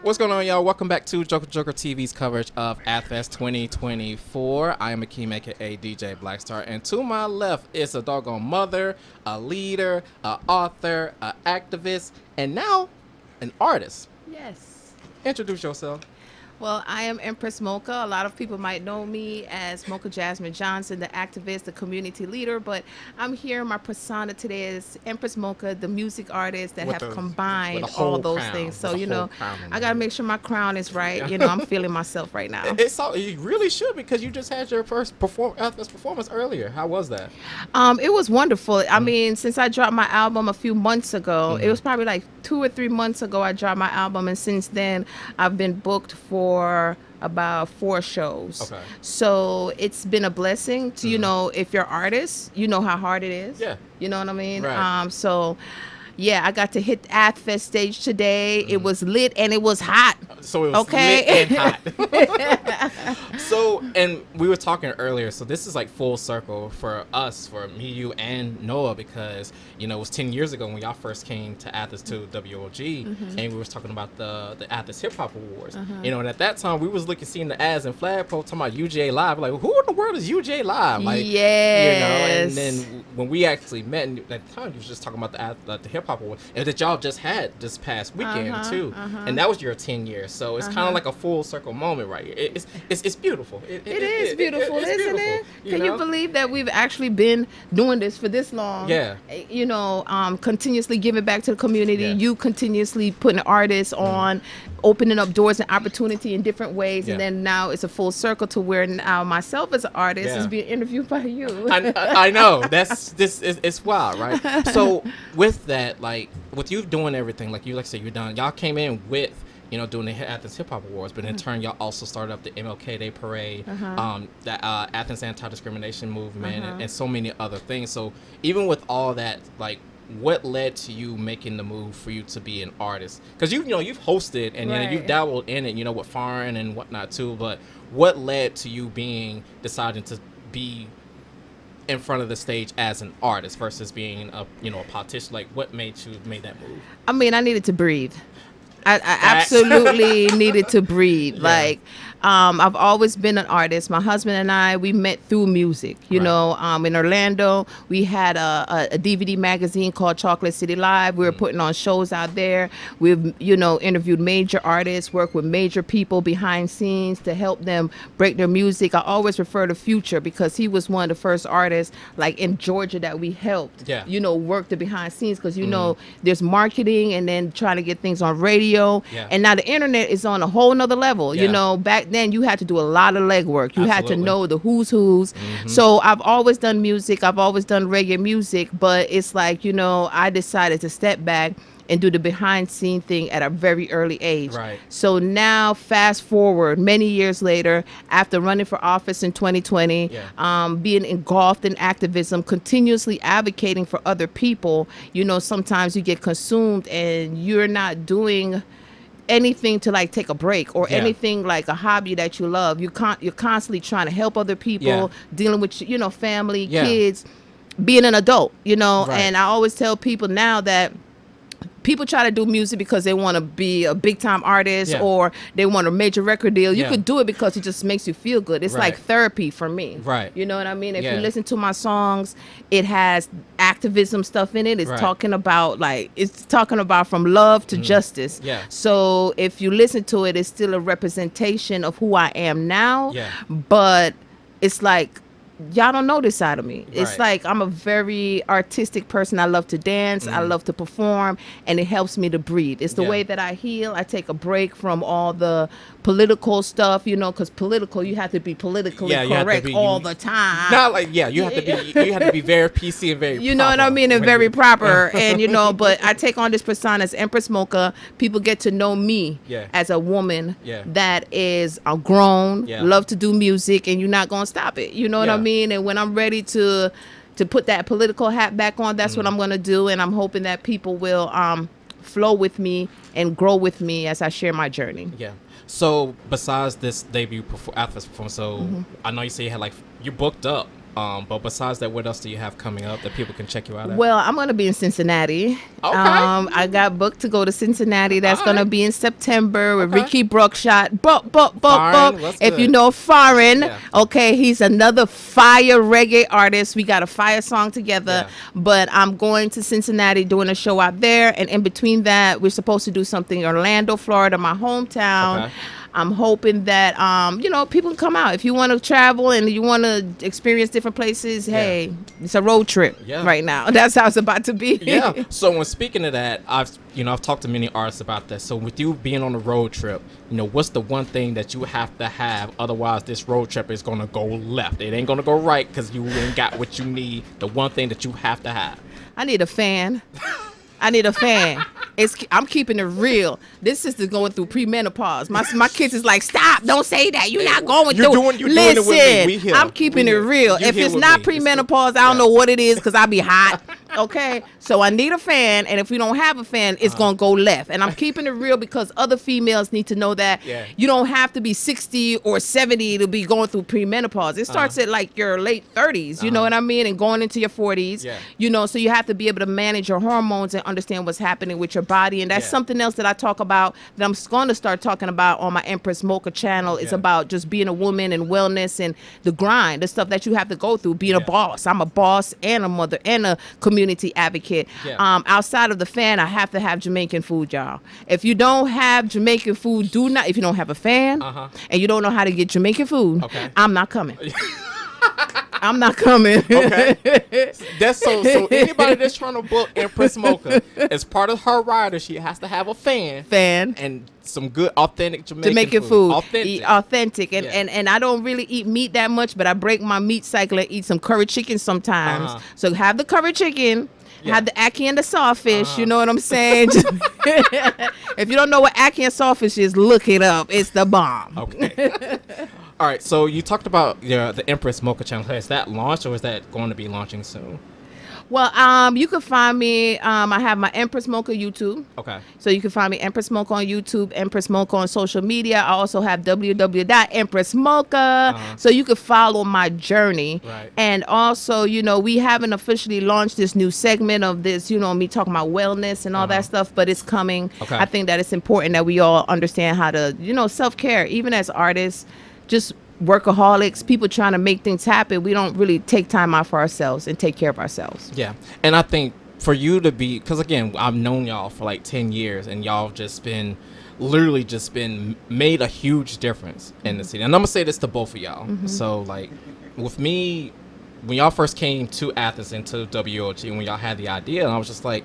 What's going on, y'all? Welcome back to JOKERJOKErtv's coverage of Athfest 2024. I am Akeem, aka DJ Blackstar, and to my left is a doggone mother, a leader, an author, an activist, and now an artist. Yes. Introduce yourself. Well, I am Empress Mokah. A lot of people might know me as Mokah Jasmine Johnson, the activist, the community leader, but I'm here. My persona today is Empress Mokah, the music artist that have combined all those things. So, you know, I got to make sure my crown is right. You know, I'm feeling myself right now. You really should, because you just had your first Athfest performance earlier. How was that? It was wonderful. I mean, since I dropped my album a few months ago, it was probably like 2 or 3 months ago I dropped my album, and since then I've been booked for about 4 shows. Okay. So it's been a blessing to, you know, if you're artists, you know how hard it is. Yeah. You know what I mean? Right. So yeah, I got to hit the Athfest stage today. It was lit and it was hot. So it was lit and hot. So, and we were talking earlier, so this is like full circle for us, for me, you, and Noah, because, you know, it was 10 years ago when y'all first came to Athens to WOG, and we was talking about the Athens Hip Hop Awards. You know, and at that time, we was seeing the ads and flagpole talking about UGA Live. Like, who in the world is UGA Live? Like, yes. You know, and then when we actually met, and at the time, you was just talking about the Hip Hop Award, and that y'all just had this past weekend, too. And that was your 10 years. So it's kind of like a full circle moment right here. It's beautiful. It is beautiful, isn't it? Can you believe that we've actually been doing this for this long? Yeah. You know, continuously giving back to the community. Yeah. You continuously putting artists on, opening up doors and opportunity in different ways. And then now it's a full circle to where now myself as an artist is being interviewed by you. I know. It's wild, right? So with that, like, with you doing everything, like you say, you're done. Y'all came in with, you know, doing the Athens Hip Hop Awards, but in turn, y'all also started up the MLK Day Parade, the Athens Anti-Discrimination Movement, and so many other things. So even with all that, like, what led to you making the move for you to be an artist? Because you've hosted and you know, you've dabbled in it, you know, with Farin and whatnot too. But what led to you deciding to be in front of the stage as an artist versus being a politician? Like, what made that move? I mean, I needed to breathe. I absolutely needed to breathe. Yeah. Like, I've always been an artist. My husband and I, we met through music. You know, in Orlando, we had a DVD magazine called Chocolate City Live. We were putting on shows out there. We've, you know, interviewed major artists, worked with major people behind scenes to help them break their music. I always refer to Future because he was one of the first artists, like, in Georgia that we helped, you know, work the behind scenes. Because, you know, there's marketing and then trying to get things on radio. And now the internet is on a whole nother level. You know, back then you had to do a lot of legwork. You had to know the who's. So I've always done music. I've always done reggae music, but it's like, you know, I decided to step back and do the behind scene thing at a very early age. Right. So now, fast forward many years later, after running for office in 2020, being engulfed in activism, continuously advocating for other people, you know, sometimes you get consumed and you're not doing anything to, like, take a break or anything like a hobby that you love. You're constantly trying to help other people, dealing with, you know, family, kids, being an adult, you know. And I always tell people now that people try to do music because they want to be a big time artist or they want a major record deal. You could do it because it just makes you feel good. It's like therapy for me. Right. You know what I mean? If you listen to my songs, it has activism stuff in it. It's talking about, like, it's talking about from love to justice. Yeah. So if you listen to it, it's still a representation of who I am now. Yeah. But it's like, y'all don't know this side of me. It's like, I'm a very artistic person. I love to dance. I love to perform, and it helps me to breathe. It's the way that I heal. I take a break from all the political stuff, you know, because political, you have to be politically correct all the time. Not like, you have to be very PC and very you know proper. What I mean, and very proper. And, you know, but I take on this persona as Empress Mokah. People get to know me as a woman that is grown, love to do music, and you're not going to stop it. You know what I mean? And when I'm ready to put that political hat back on, that's what I'm going to do. And I'm hoping that people will flow with me and grow with me as I share my journey. Yeah. So besides this debut Athfest performance, so I know you say you had, like, you're booked up But besides that, what else do you have coming up that people can check you out at? Well, I'm going to be in Cincinnati. Okay. I got booked to go to Cincinnati. That's going to be in September with Okay. Ricky Brookshot. Farin, If you know Farin, okay, he's another fire reggae artist. We got a fire song together. Yeah. But I'm going to Cincinnati doing a show out there. And in between that, we're supposed to do something in Orlando, Florida, my hometown. Okay. I'm hoping that, people can come out. If you want to travel and you want to experience different places, hey, it's a road trip right now. That's how it's about to be. Yeah. So when speaking of that, I've talked to many artists about that. So with you being on a road trip, what's the one thing that you have to have? Otherwise, this road trip is going to go left. It ain't going to go right because you ain't got what you need. The one thing that you have to have. I need a fan. I'm keeping it real. This sister's going through premenopause. My kids is like, stop, don't say that. You're not going through it. You're doing it with me. We here. I'm keeping it real. If it's not premenopause, I don't know what it is because I be hot. Okay? So I need a fan, and if we don't have a fan, it's going to go left. And I'm keeping it real because other females need to know that you don't have to be 60 or 70 to be going through premenopause. It starts at like your late 30s, you know what I mean, and going into your 40s. So you have to be able to manage your hormones and understand what's happening with your body. And that's something else that I talk about that I'm going to start talking about on my Empress Mokah channel. It's about just being a woman and wellness and the grind, the stuff that you have to go through, being a boss. I'm a boss and a mother and a community advocate. Outside of the fan, I have to have Jamaican food, y'all. If you don't have Jamaican food, if you don't have a fan and you don't know how to get Jamaican food, I'm not coming. I'm not coming. Okay. That's so anybody that's trying to book Empress Mokah, as part of her rider, she has to have a fan and some good authentic Jamaican food. Authentic. And I don't really eat meat that much, but I break my meat cycle and eat some curry chicken sometimes. So have the curry chicken. Have the ackee and the sawfish, you know what I'm saying? If you don't know what ackee and sawfish is, look it up. It's the bomb. Okay. All right, so you talked about the Empress Mokah channel. Is that launched or is that going to be launching soon? Well, you can find me. I have my Empress Mokah YouTube. Okay. So you can find me Empress Mokah on YouTube, Empress Mokah on social media. I also have www.empressmokah. So you can follow my journey. Right. And also, we haven't officially launched this new segment of this, me talking about wellness and all that stuff, but it's coming. Okay. I think that it's important that we all understand how to, self-care, even as artists, just workaholics, people trying to make things happen. We don't really take time out for ourselves and take care of ourselves. Yeah. And I think for you to be, because again, I've known y'all for like 10 years and y'all just been made a huge difference in the city. And I'm gonna say this to both of y'all. So like with me, when y'all first came to Athens and to WOG, when y'all had the idea, and I was just like,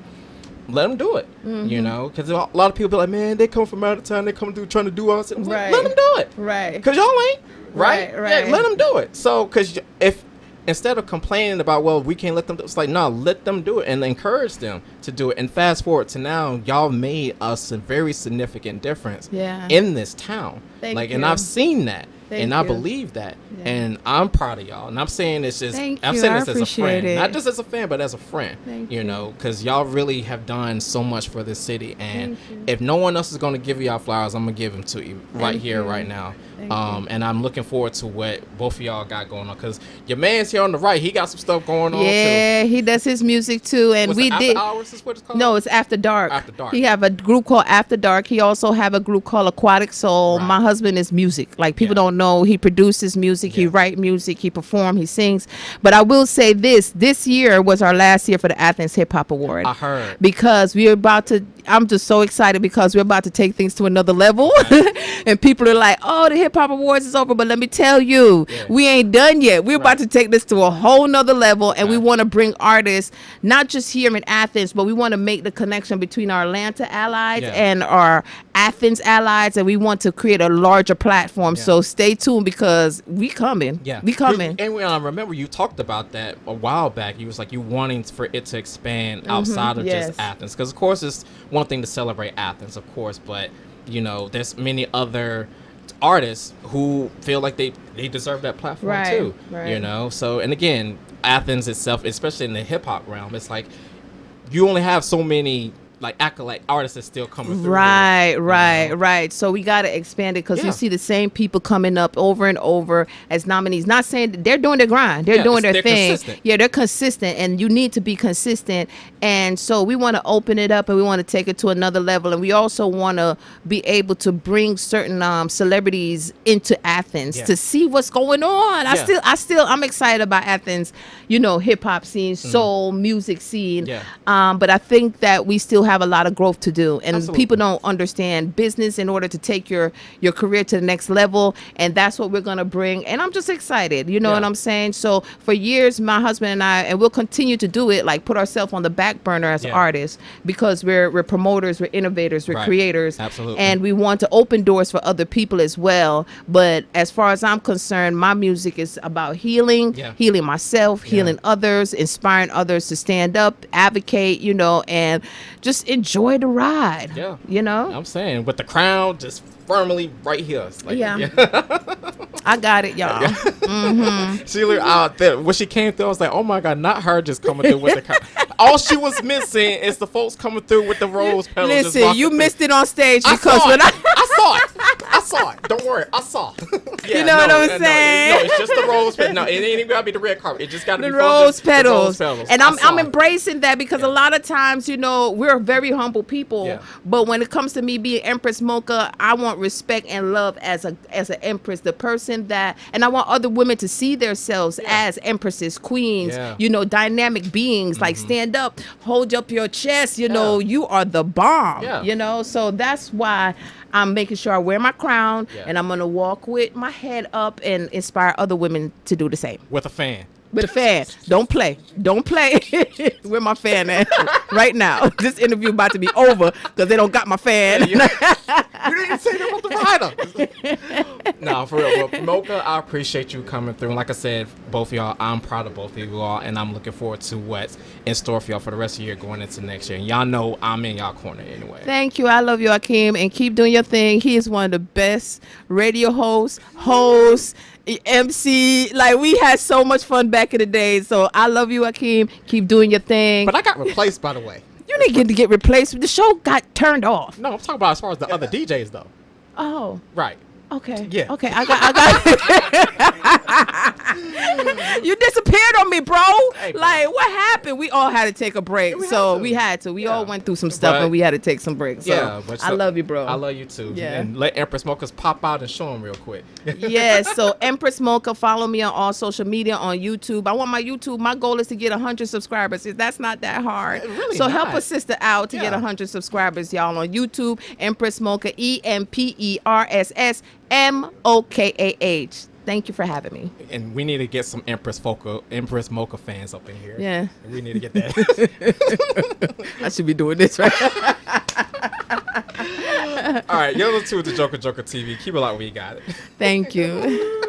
let them do it, because a lot of people be like, man, they come from out of town, they come through trying to do all this. Let them do it, because y'all ain't right. Yeah, let them do it. So because if instead of complaining about, well, we can't let them do it, it's like, no, let them do it and encourage them to do it. And fast forward to now, y'all made us a very significant difference in this town. Thank you. And I've seen that. Thank I you. believe that, Yeah. and I'm proud of y'all. And I'm saying this just, Thank I'm you. saying I this as a friend, appreciate it. not just as a fan, but as a friend. Thank you you. know, because y'all really have done so much for this city, and if no one else is going to give y'all flowers, I'm gonna give them to you right here, right now. And I'm looking forward to what both of y'all got going on, because your man's here on the right, he got some stuff going on too. Yeah, he does his music too, and What's we it, After did. Hours is what it's called? No, it's After Dark. After Dark. He have a group called After Dark. He also have a group called Aquatic Soul. Right. My husband is music. Like, people don't know, he produces music, he write music, he perform, he sings. But I will say this year was our last year for the Athens Hip Hop Award. I heard. Because we're about to, I'm just so excited because we're about to take things to another level. Right. And people are like, oh, the Hip Hop Awards is over. But let me tell you, we ain't done yet. We're about to take this to a whole nother level. And we want to bring artists, not just here in Athens, but we want to make the connection between our Atlanta allies and our Athens allies. And we want to create a larger platform. So stay tuned, because we coming. We coming. And remember, you talked about that a while back. You was like, you wanting for it to expand outside of just Athens. Because, of course, it's one thing to celebrate Athens, of course. But, you know, there's many other artists who feel like they deserve that platform too. You know? So, and again, Athens itself, especially in the hip-hop realm, it's like you only have so many like accolade artists that's still coming through. Right. So we got to expand it because you see the same people coming up over and over as nominees. Not saying that they're doing their grind, they're doing their thing. Consistent. Yeah, they're consistent, and you need to be consistent. And so we want to open it up, and we want to take it to another level. And we also want to be able to bring certain celebrities into Athens to see what's going on. I'm excited about Athens, hip hop scene, soul music scene. But I think that we still have a lot of growth to do, and people don't understand business in order to take your career to the next level. And that's what we're going to bring. And I'm just excited. You know what I'm saying? So for years, my husband and I, and we'll continue to do it, like put ourselves on the back burner as artists, because we're promoters, we're innovators, we're creators. Absolutely. And we want to open doors for other people as well. But as far as I'm concerned, my music is about healing, healing myself, healing others, inspiring others to stand up, advocate, and just enjoy the ride. I'm saying, with the crown just firmly right here. It's like, I got it, y'all. Sheila out there, when she came through, I was like, oh my God, not her just coming through with the crown. All she was missing is the folks coming through with the rose petals. Listen, you missed it on stage because I saw it. Don't worry, I saw. You know what I'm saying? No, it's just the rose petals. No, it ain't even gotta be the red carpet. It just gotta be the rose petals. And I'm embracing embracing that because a lot of times, we're very humble people. But when it comes to me being Empress Mokah, I want respect and love as an empress, the person that, and I want other women to see themselves as empresses, queens, dynamic beings. Like, stand up, hold up your chest. You are the bomb. So that's why I'm making sure I wear my crown, and I'm gonna walk with my head up and inspire other women to do the same. With a fan. With a fan. Don't play. Where my fan at right now? This interview about to be over because they don't got my fan. You didn't say that with the rider. No, for real. But Mokah, I appreciate you coming through. And like I said, both of y'all, I'm proud of both of you all, and I'm looking forward to what's in store for y'all for the rest of the year going into next year. And y'all know I'm in y'all corner anyway. Thank you. I love you, Akeem, and keep doing your thing. He is one of the best radio hosts, MC. Like, we had so much fun back in the day. So I love you, Akeem. Keep doing your thing. But I got replaced, by the way. You didn't get replaced. The show got turned off. No, I'm talking about as far as the other DJs, though. Oh. Right. Okay. Yeah. Okay. I got. You disappeared on me, bro. Hey, bro. Like, what happened? We all had to take a break. We had to. We all went through some stuff, and we had to take some breaks. So I love you, bro. I love you too. Yeah. And let Empress Mokahs pop out and show them real quick. Yes. So Empress Mokah, follow me on all social media, on YouTube. I want my goal is to get 100 subscribers. That's not that hard. Really so not. help a sister out to get 100 subscribers, y'all, on YouTube. Empress Mokah, EMPERSS MOKAH. Thank you for having me. And we need to get some Empress Mokah fans up in here. Yeah. We need to get that. I should be doing this, right? All right, you're listening to the JOKERJOKER TV. Keep it locked, we got it. Thank you.